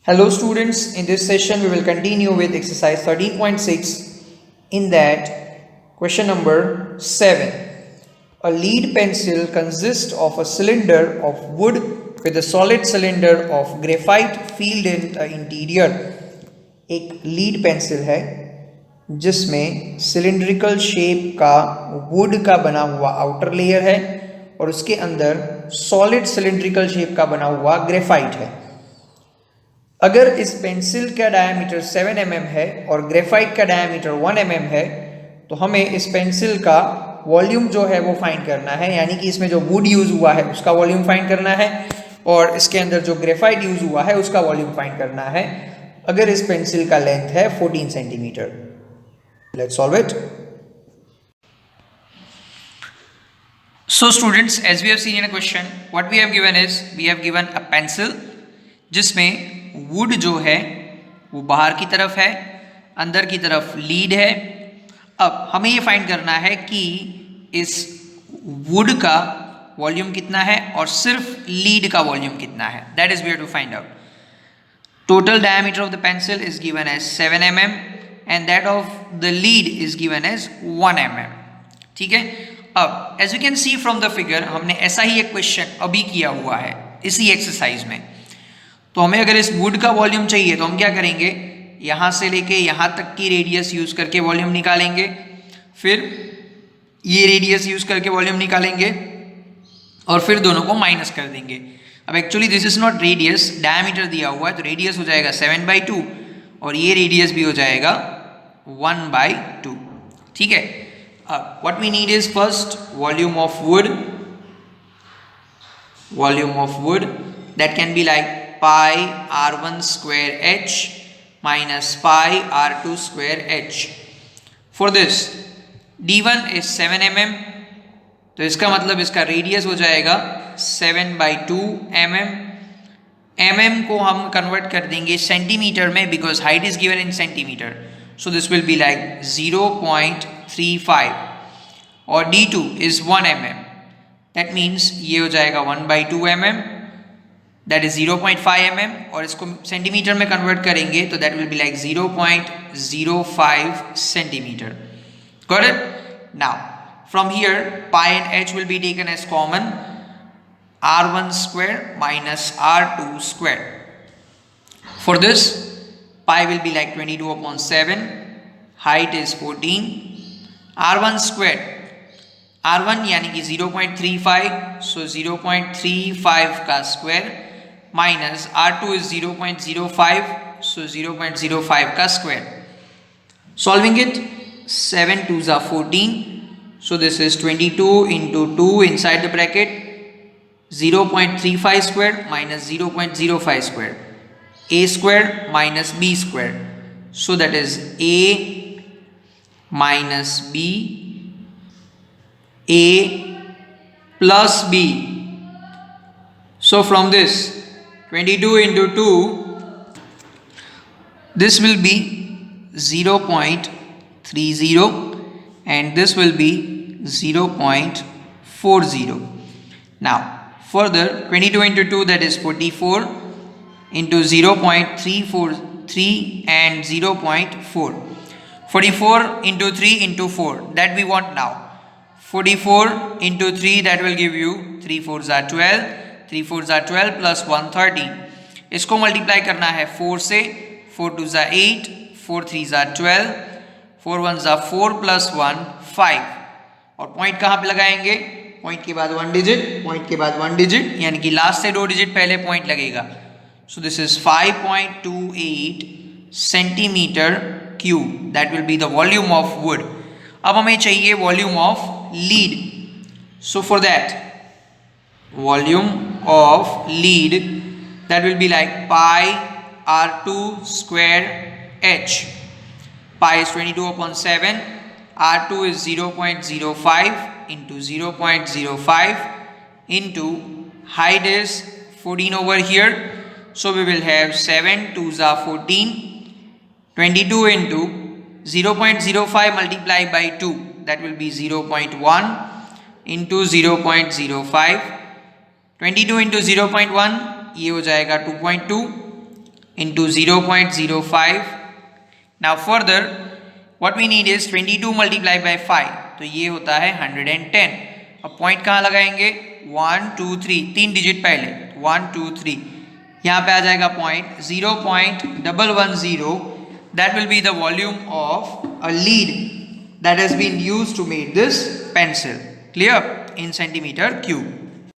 Hello students, in this session we will continue with exercise 13.6. In that, question number 7. A lead pencil consists of a cylinder of wood with a solid cylinder of graphite filled in the interior. एक lead pencil है जिसमें cylindrical shape का would का बना हुआ outer layer है और उसके अंदर सॉलिड सिलिंड्रिकल शेप का बना हुआ ग्रेफाइट है। अगर इस पेंसिल का डायमीटर 7 mm है और ग्रेफाइट का डायमीटर 1 mm है तो हमें इस पेंसिल का वॉल्यूम जो है वो फाइंड करना है, यानी कि इसमें जो वुड यूज हुआ है उसका वॉल्यूम फाइंड करना है और इसके अंदर जो ग्रेफाइट यूज हुआ है उसका वॉल्यूम फाइंड करना है। अगर इस पेंसिल का लेंथ है 14 centimetre. Let's solve it. So students, as we have seen in a question, what we have given is we have given a pencil जिसमें वुड जो है वो बाहर की तरफ है, अंदर की तरफ लीड है। अब हमें ये फाइंड करना है कि इस वुड का वॉल्यूम कितना है और सिर्फ लीड का वॉल्यूम कितना है। That is we have to find out. Total diameter of the pencil is given as 7 mm and that of the lead is given as 1 mm। ठीक है। अब as you can see from the figure, हमने ऐसा ही एक question अभी किया हुआ है इसी एक्सरसाइज में। तो हमें अगर इस वुड का वॉल्यूम चाहिए तो हम क्या करेंगे, यहाँ से लेके यहाँ तक की रेडियस यूज करके वॉल्यूम निकालेंगे, फिर ये रेडियस यूज करके वॉल्यूम निकालेंगे और फिर दोनों को माइनस कर देंगे। अब actually this is not radius, diameter दिया हुआ है तो रेडियस हो जाएगा 7/2 और ये रेडियस भी हो जाएगा 1/2। ठीक है। अब what we need is first volume of wood that can be like pi r1 square h minus pi r2 square h. For this d1 is 7 mm, तो इसका मतलब इसका रेडियस हो जाएगा 7/2 mm। mm को हम कन्वर्ट कर देंगे सेंटीमीटर में because height is given in centimetre, so this will be like 0.35 और d2 is 1 mm, that means ये हो जाएगा 1/2 mm, दैट इज 0.5 mm और इसको सेंटीमीटर में कन्वर्ट करेंगे तो that will be like 0.05 centimetre. Got it? Now from here pi and h will be taken as common, r1 square minus r2 square. For this pi will be like 22/7, height is 14, r1 square r1 यानी कि 0.35, so 0.35 का square minus r2 is 0.05, so 0.05 का square. Solving it, 7 2s are 14, so this is 22 into 2 inside the bracket, 0.35 square minus 0.05 square, a square minus b square, so that is a minus b, a plus b. So from this 22 into 2, this will be 0.30 and this will be 0.40. Now further 22 into 2, that is 44 into 0.343 and 0.4. 44 into 3 into 4, that we want now. 44 into 3, that will give you 3 4s are 12, 3 4s are 12 plus 1 13। इसको multiply करना है 4 से, 4 2s are 8, 4 3s are 12, 4 1s are 4 plus 1 5। और point कहाँ पे लगाएंगे? Point के बाद 1 डिजिट, पॉइंट के बाद 1 डिजिट, यानी कि लास्ट से 2 डिजिट पहले पॉइंट लगेगा। So this is 5.28 centimetre cube, that will be the volume of would. अब हमें चाहिए volume of lead. So for that volume of lead, that will be like pi r2 square h. Pi is 22/7, r2 is 0.05 into 0.05 into height is 14 over here, so we will have 7 2s are 14, 22 into 0.05 multiplied by 2, that will be 0.1 into 0.05, 22 into 0.1 ये हो जाएगा 2.2, into 0.05. Now further what we need is 22 multiplied by 5, तो ये होता है 110. अब point कहाँ लगाएंगे? 1 2 3, 3 डिजिट पहले 1 2 3, यहाँ पे आ जाएगा point 0.110. That will be the volume of a lead that has been used to make this pencil. Clear? In centimeter cube.